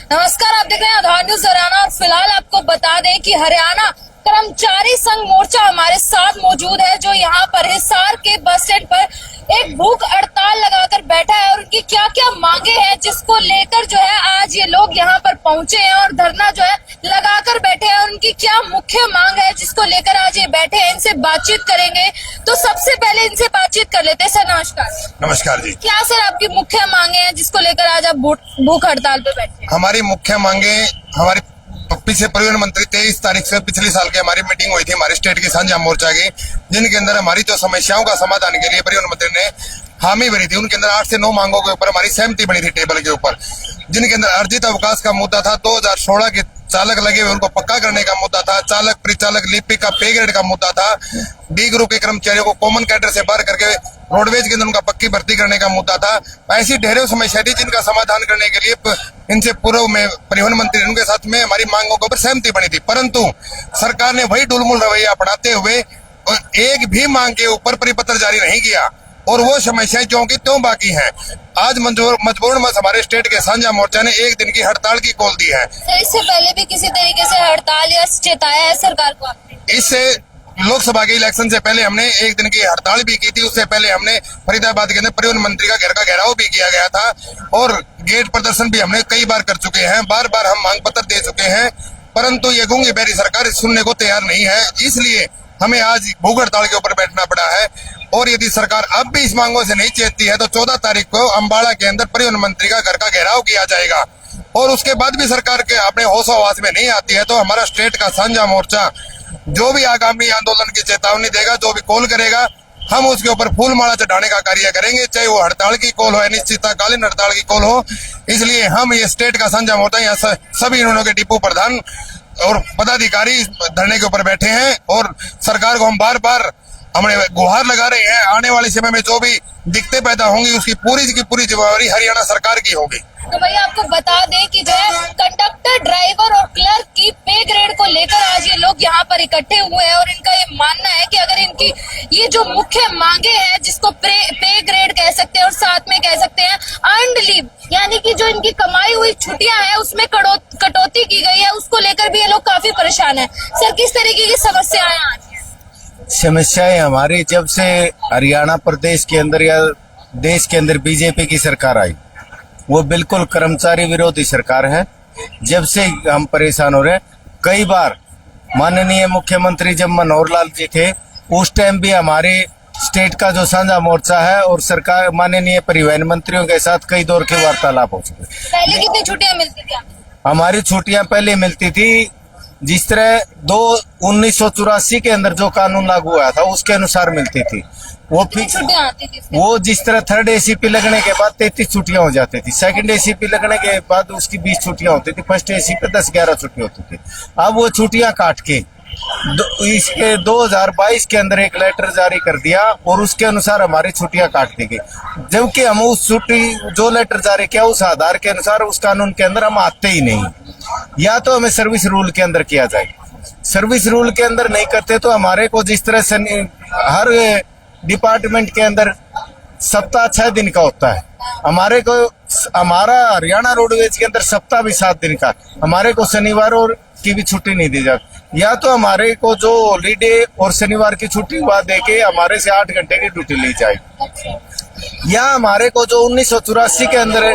नमस्कार, आप देख रहे हैं आधार न्यूज हरियाणा और फिलहाल आपको बता दें कि हरियाणा कर्मचारी संघ मोर्चा हमारे साथ मौजूद है, जो यहाँ पर हिसार के बस स्टैंड पर एक भूख हड़ताल लगाकर बैठा है और उनकी क्या क्या मांगे हैं, जिसको लेकर जो है आज ये लोग यहाँ पर पहुंचे हैं और धरना जो है लगाकर बैठे हैं। और उनकी क्या मुख्य मांग है जिसको लेकर आज ये बैठे हैं, इनसे बातचीत करेंगे। तो सबसे पहले इनसे बातचीत कर लेते हैं। सर नमस्कार। नमस्कार जी। क्या सर आपकी मुख्य मांगे हैं जिसको लेकर आज आप भूख हड़ताल पे बैठे हैं? हमारी मुख्य मांगे, हमारी पीछे परिवहन मंत्री 23 तारीख से पिछले साल की हमारी मीटिंग हुई थी हमारे स्टेट की साझा मोर्चा की, जिनके अंदर हमारी जो समस्याओं का समाधान के लिए परिवहन मंत्री ने हामी भरी थी। उनके अंदर 8 से 9 मांगों के ऊपर हमारी सहमति बनी थी टेबल के ऊपर, जिनके अंदर अर्जित अवकाश का मुद्दा था, 2016 के चालक लगे हुए उनको पक्का करने का मुद्दा था, चालक परिचालक लिपिक का पे ग्रेड का मुद्दा था, डी ग्रुप के कर्मचारियों को कॉमन कैडर से बाहर करके रोडवेज के अंदर उनका पक्की भर्ती करने का मुद्दा था। ऐसी ढेरों समस्या थी जिनका समाधान करने के लिए इनसे पूर्व में परिवहन मंत्री उनके साथ में हमारी मांगों के ऊपर सहमति बनी थी, परंतु सरकार ने वही डुलमुल रवैया अपनाते हुए एक भी मांग के ऊपर परिपत्र जारी नहीं किया और वो समस्याएं क्यों की त्यों बाकी हैं। आज मजबूरन हमारे स्टेट के साझा मोर्चा ने 1 दिन की हड़ताल की कॉल दी है। सर इससे पहले भी किसी तरीके से हड़ताल या चेताया है सरकार को आपने? इससे लोकसभा के इलेक्शन से पहले हमने 1 दिन की हड़ताल भी की थी। उससे पहले हमने फरीदाबाद के अंदर परिवहन मंत्री का घर का घेराव भी किया गया था और गेट प्रदर्शन भी हमने कई बार कर चुके हैं। बार बार हम मांग पत्र दे चुके हैं, परंतु ये गूंगी बहरी सरकार सुनने को तैयार नहीं है। इसलिए हमें आज भूख हड़ताल के ऊपर बैठना पड़ा है और यदि सरकार अब भी इस मांगों से नहीं चेतती है तो 14 तारीख को अम्बाड़ा के अंदर परिवहन मंत्री का घर का घेराव किया जाएगा और उसके बाद भी सरकार के अपने होशोहवास में नहीं आती है तो हमारा स्टेट का साझा मोर्चा जो भी आगामी आंदोलन की चेतावनी देगा, जो भी कॉल करेगा, हम उसके ऊपर फूल माला चढ़ाने का कार्य करेंगे, चाहे वो हड़ताल की कॉल हो, अनिश्चितकालीन हड़ताल की कॉल हो। इसलिए हम ये स्टेट का साझा मोर्चा यहाँ सभी यूनियनों के डिपो प्रधान और पदाधिकारी धरने के ऊपर बैठे हैं और सरकार को हम बार बार हमने गुहार लगा रहे हैं। आने वाले समय में जो भी दिक्कतें पैदा होंगी उसकी पूरी की पूरी जिम्मेवारी हरियाणा सरकार की होगी। तो भैया आपको बता दें कि जो है कंडक्टर, ड्राइवर और क्लर्क की पे ग्रेड को लेकर आज ये लोग यहाँ पर इकट्ठे हुए हैं और इनका ये मानना है कि अगर इनकी ये जो मुख्य मांगे हैं, जिसको पे ग्रेड कह सकते हैं और साथ में कह सकते हैं अर्न्ड लीव, यानी कि जो इनकी कमाई हुई छुट्टियां हैं उसमें कटौती की गई है, उसको लेकर भी ये लोग काफी परेशान है। सर किस तरीके की समस्याएं आज? समस्याएं हमारी जब से हरियाणा प्रदेश के अंदर या देश के अंदर बीजेपी की सरकार आई, वो बिल्कुल कर्मचारी विरोधी सरकार है। जब से हम परेशान हो रहे हैं, कई बार माननीय मुख्यमंत्री जब मनोहर लाल जी थे उस टाइम भी हमारे स्टेट का जो साझा मोर्चा है और सरकार माननीय परिवहन मंत्रियों के साथ कई दौर के वार्तालाप हो चुके। पहले कितनी छुट्टियां मिलती थी? हमारी छुट्टियां पहले मिलती थी जिस तरह 1984 के अंदर जो कानून लागू हुआ था उसके अनुसार मिलती थी। वो फिक्स आती थी। वो जिस तरह 3rd ACP लगने के बाद 33 छुट्टियां हो जाती थी, 2nd ACP लगने के बाद उसकी 20 छुट्टियां होती थी, 1st ACP 10-11 छुट्टी होती थी। अब वो छुट्टियां काट के इसके 2022 के अंदर एक लेटर जारी कर दिया और उसके अनुसार हमारी छुट्टियां काट दी गई, जबकि हम उस छुट्टी जो लेटर जारी किया उस आधार के अनुसार उस कानून के अंदर हम आते ही नहीं। या तो हमें सर्विस रूल के अंदर किया जाए, सर्विस रूल के अंदर नहीं करते तो हमारे को जिस तरह से हर डिपार्टमेंट के अंदर सप्ताह 6 दिन का होता है, हमारे को हमारा हरियाणा रोडवेज के अंदर सप्ताह भी 7 दिन का, हमारे को शनिवार और की भी छुट्टी नहीं दी जाती। या तो हमारे को जो हॉलीडे और शनिवार की छुट्टी हुआ देके हमारे से 8 घंटे की ड्यूटी ली जाएगी, या हमारे को जो 1984 के अंदर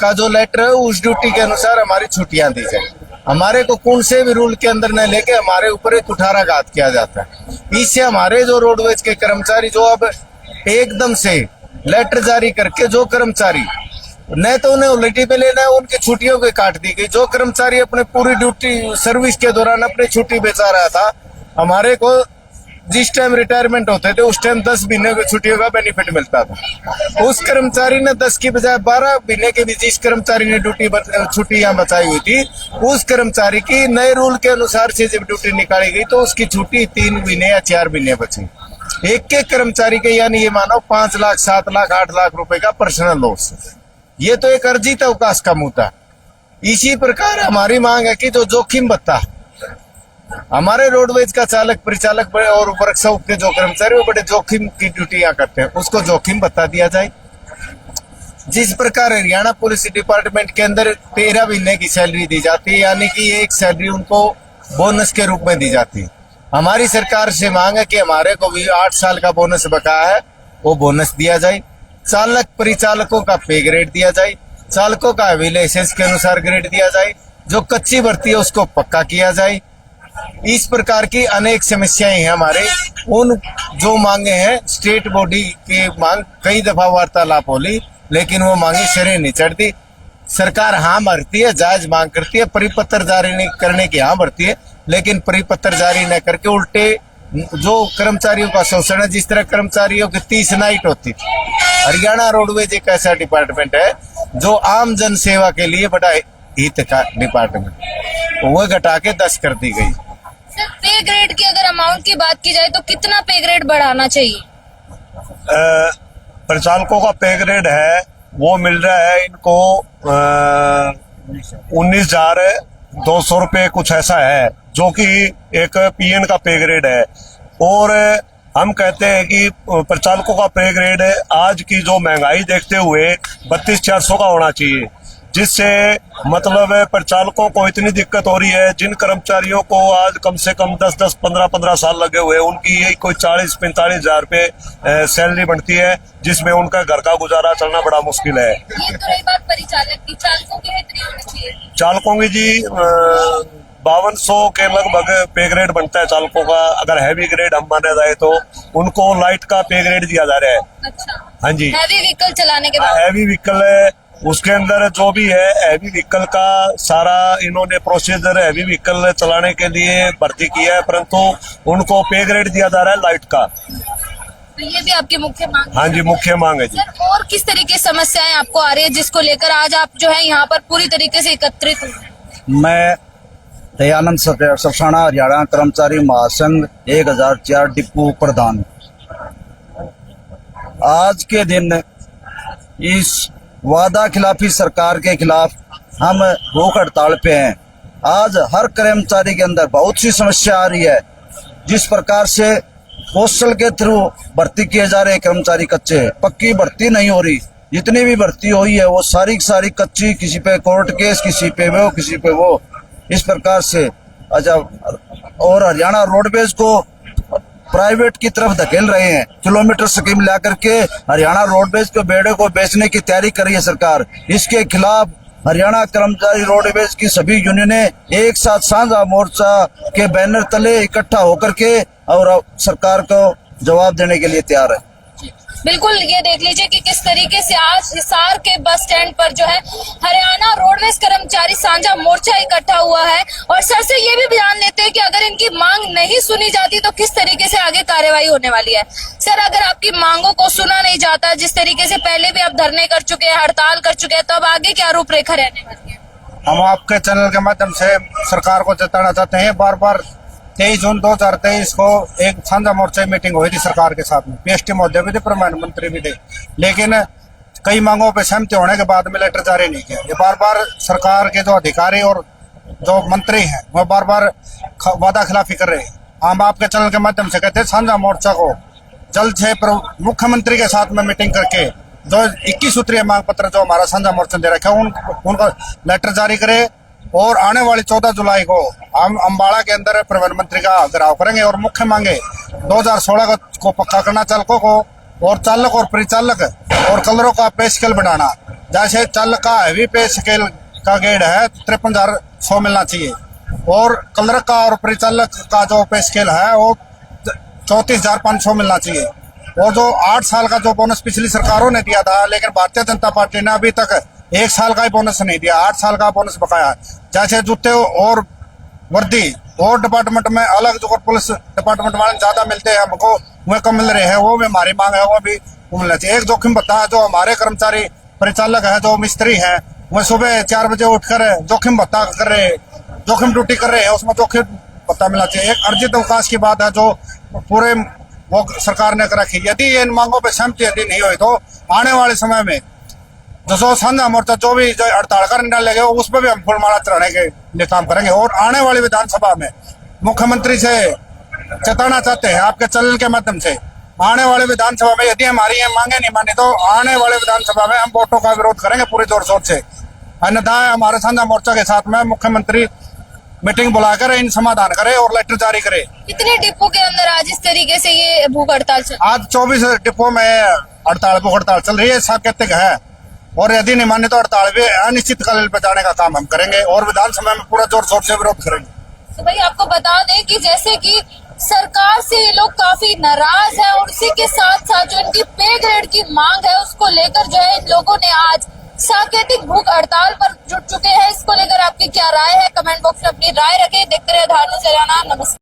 का जो लेटर है उस ड्यूटी के अनुसार हमारी छुट्टियां दी जाए। हमारे को कौन से भी रूल के अंदर न लेके हमारे ऊपर एक कुठाराघात किया जाता है। इससे हमारे जो रोडवेज के कर्मचारी जो अब एकदम से लेटर जारी करके जो कर्मचारी न तो उन्हें हॉलिडे पे लेना है उनकी छुट्टियों को काट दी गई। जो कर्मचारी अपने पूरी ड्यूटी सर्विस के दौरान अपनी छुट्टी बचा रहा था, हमारे को जिस टाइम रिटायरमेंट होते थे उस टाइम 10 महीने की छुट्टियों का बेनिफिट मिलता था। उस कर्मचारी ने 10 की बजाय 12 महीने के भी जिस कर्मचारी ने छुट्टियां बचाई हुई थी उस कर्मचारी की नए रूल के अनुसार से जब ड्यूटी निकाली गई तो उसकी छुट्टी 3 महीने या 4 महीने बची। एक कर्मचारी के यानी ये मानो 5 लाख 7 लाख 8 लाख रुपए का पर्सनल लॉस। ये तो एक अर्जित अवकाश का मुद्दा। इसी प्रकार हमारी मांग है कि जो जोखिम भत्ता हमारे रोडवेज का चालक परिचालक और वर्कशॉप के जो कर्मचारी वो बड़े जोखिम की ड्यूटियां करते हैं, उसको जोखिम भत्ता दिया जाए। जिस प्रकार हरियाणा पुलिस डिपार्टमेंट के अंदर 13 महीने की सैलरी दी जाती है, यानी कि एक सैलरी उनको बोनस के रूप में दी जाती है। हमारी सरकार से मांग है कि हमारे को भी 8 साल का बोनस बकाया है, वो बोनस दिया जाए। चालक परिचालकों का पे ग्रेड दिया जाए, चालकों का हैवी लाइसेंस के अनुसार ग्रेड दिया जाए, जो कच्ची भर्ती है उसको पक्का किया जाए। इस प्रकार की अनेक समस्याएं हैं हमारे। उन जो मांगे हैं स्टेट बॉडी की मांग कई दफा वार्तालाप होली, लेकिन वो मांगे सिरे नहीं चढ़ती। सरकार हाँ भरती है, जायज मांग करती है, परिपत्र जारी नहीं करने की हाँ भरती है, लेकिन परिपत्र जारी न करके उल्टे जो कर्मचारियों का शोषण है, जिस तरह कर्मचारियों की 30 नाइट होती थी। हरियाणा रोडवेज एक ऐसा डिपार्टमेंट है जो आम जन सेवा के लिए बड़ा हित का डिपार्टमेंट, वो घटा के 10 कर दी गई। सर, पे ग्रेड की अगर अमाउंट की बात की जाए तो कितना पे ग्रेड बढ़ाना चाहिए? परिचालकों का पे ग्रेड है वो मिल रहा है इनको 19,200 रुपये कुछ ऐसा है, जो कि एक पीएन का पे ग्रेड है। और हम कहते हैं कि परिचालकों का पे ग्रेड आज की जो महंगाई देखते हुए 32,400 का होना चाहिए, जिससे मतलब परिचालकों को इतनी दिक्कत हो रही है। जिन कर्मचारियों को आज कम से कम 10-10, 15-15 साल लगे हुए, उनकी यही कोई 40-45 हजार रुपये सैलरी बनती है, जिसमें उनका घर का गुजारा चलना बड़ा मुश्किल है। ये तो रही बात परिचालक की, चालकों की कितनी होनी चाहिए? चालकों की जी 5200 के लगभग पे ग्रेड बनता है चालकों का। अगर हैवी ग्रेड हम माने जाए तो उनको लाइट का पे ग्रेड दिया जा रहा है। अच्छा, हाँ जी, हैवी व्हीकल चलाने के बाद? हैवी व्हीकल है, उसके अंदर जो भी है हैवी व्हीकल का सारा इन्होंने प्रोसीजर हैवी व्हीकल चलाने के लिए भर्ती किया है, परंतु उनको पे ग्रेड दिया जा रहा है लाइट का। तो ये भी आपकी मुख्य मांग है? हाँ जी, मुख्य मांग है जी। सर, और किस तरीके की समस्याएं आपको आ रही है जिसको लेकर आज आप जो है यहाँ पर पूरी तरीके से एकत्रित हुए? मैं दयानंद सफसाना, हरियाणा कर्मचारी महासंघ 1004 डिपो प्रधान। आज के दिन इस वादा खिलाफी सरकार के खिलाफ हम भूख हड़ताल पे हैं। आज हर कर्मचारी के अंदर बहुत सी समस्या आ रही है। जिस प्रकार से पोस्टल के थ्रू भर्ती किए जा रहे कर्मचारी कच्चे, पक्की भर्ती नहीं हो रही। जितनी भी भर्ती हुई है वो सारी की सारी कच्ची, किसी पे कोर्ट केस, किसी पे वो, किसी पे वो, इस प्रकार से। अच्छा, और हरियाणा रोडवेज को प्राइवेट की तरफ धकेल रहे हैं। किलोमीटर स्कीम ला करके हरियाणा रोडवेज के बेड़े को बेचने की तैयारी कर रही है सरकार। इसके खिलाफ हरियाणा कर्मचारी रोडवेज की सभी यूनियनें एक साथ साझा मोर्चा के बैनर तले इकट्ठा होकर के और सरकार को जवाब देने के लिए तैयार है। बिल्कुल, ये देख लीजिए कि किस तरीके से आज हिसार के बस स्टैंड पर जो है हरियाणा रोडवेज कर्मचारी साझा मोर्चा इकट्ठा हुआ है। और सर से ये भी जान लेते हैं कि अगर इनकी मांग नहीं सुनी जाती तो किस तरीके से आगे कार्यवाही होने वाली है। सर, अगर आपकी मांगों को सुना नहीं जाता, जिस तरीके से पहले भी आप धरने कर चुके हैं, हड़ताल कर चुके हैं, तो अब आगे क्या रूपरेखा रहने वाली है? हम आपके चैनल के माध्यम से सरकार को जताना चाहते हैं, बार बार 23 जून 2023 को एक साझा मोर्चा मीटिंग हुई थी सरकार के साथ में। पीएसटी महोदय भी थे, प्रधानमंत्री भी थे, लेकिन कई मांगों पे सहमति होने के बाद में लेटर जारी नहीं किया। ये बार बार सरकार के जो अधिकारी और जो मंत्री हैं वो बार बार वादा खिलाफी कर रहे हैं। हम आपके चैनल के माध्यम से कहते हैं साझा मोर्चा को जल्द से मुख्यमंत्री के साथ में मीटिंग करके जो 21 सूत्रीय मांग पत्र जो हमारा साझा मोर्चा दे रखा है उनको लेटर जारी करे। और आने वाली 14 जुलाई को हम अम्बाड़ा के अंदर प्रधानमंत्री का घेराव करेंगे और मुख्य मांगे 2016 को पक्का करना चालकों को, और चालक और परिचालक और कलरों का पे स्केल बढ़ाना। जैसे चालक का हैवी पे स्केल का ग्रेड है 53,100 मिलना चाहिए, और कलर का और परिचालक का जो पे स्केल है वो 34,500 मिलना चाहिए। और जो 8 साल का जो बोनस पिछली सरकारों ने दिया था, लेकिन भारतीय जनता पार्टी ने अभी तक 1 साल का ही बोनस नहीं दिया, 8 साल का बोनस बकाया है। जैसे जूते और वर्दी और डिपार्टमेंट में अलग, जो पुलिस डिपार्टमेंट वाले ज्यादा मिलते हैं हमको, वह कम मिल रहे हैं, वो भी हमारी मांग है, वो भी मिलना चाहिए। एक जोखिम भत्ता है जो हमारे कर्मचारी परिचालक है, जो मिस्त्री है, वह सुबह 4 बजे उठकर जोखिम भत्ता कर रहे हैं, जोखिम ड्यूटी कर रहे हैं, उसमें जोखिम भत्ता मिलना चाहिए। एक अर्जित अवकाश की बात है जो पूरे वो सरकार ने कर रखी। यदि इन मांगों पर सहमति यदि नहीं हुई तो आने वाले समय में जो साझा मोर्चा जो भी जो हड़ताल का निर्णय लगेगा उस पर भी हम फूलमाला चढ़ाने के लिए काम करेंगे। और आने वाली विधानसभा में मुख्यमंत्री से चेताना चाहते हैं आपके चैनल के माध्यम से आने वाले विधानसभा में यदि हमारी ये मांगे नहीं मानी तो आने वाले विधानसभा में हम वोटों का विरोध करेंगे पूरे जोर शोर से। अन्यथा हमारे साझा मोर्चा के साथ में मुख्यमंत्री मीटिंग बुलाकर इन समाधान करे और लेटर जारी करे। कितने डिपो के अंदर आज इस तरीके से ये भूख हड़ताल चल? आज 24 डिपो में हड़ताल भूख हड़ताल चल रही है, सांकेतिक है, और यदि नहीं माने तो हड़ताल भी अनिश्चितकाल पे जाने का काम हम करेंगे और विधानसभा में पूरा जोर शोर से विरोध करेंगे। तो भाई आपको बता दें कि जैसे कि सरकार से ये लोग काफी नाराज है और उसी के साथ साथ जो इनकी पे ग्रेड की मांग है उसको लेकर जो है इन लोगों ने आज सांकेतिक भूख हड़ताल पर जुट चुके हैं। इसको लेकर आपकी क्या राय है? कमेंट बॉक्स में अपनी राय रखें। देखते रहे धार न्यूज़ हरियाणा। नमस्कार।